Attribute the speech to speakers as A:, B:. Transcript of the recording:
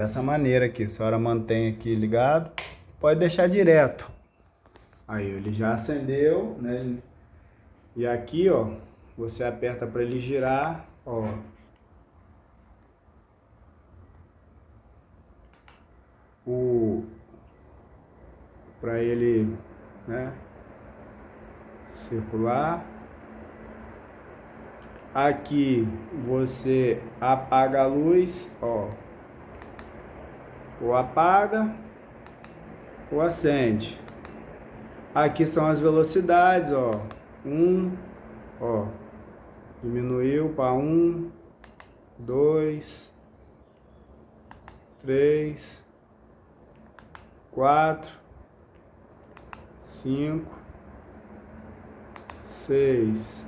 A: Dessa maneira aqui, a senhora mantém aqui ligado, pode deixar direto. Aí ele já acendeu, né? E aqui, ó, você aperta para ele girar, ó. Para ele, né, circular. Aqui você apaga a luz, ó. Ou apaga ou acende. Aqui são as velocidades, ó. Ó, diminuiu para 1, 2, 3, 4, 5, 6,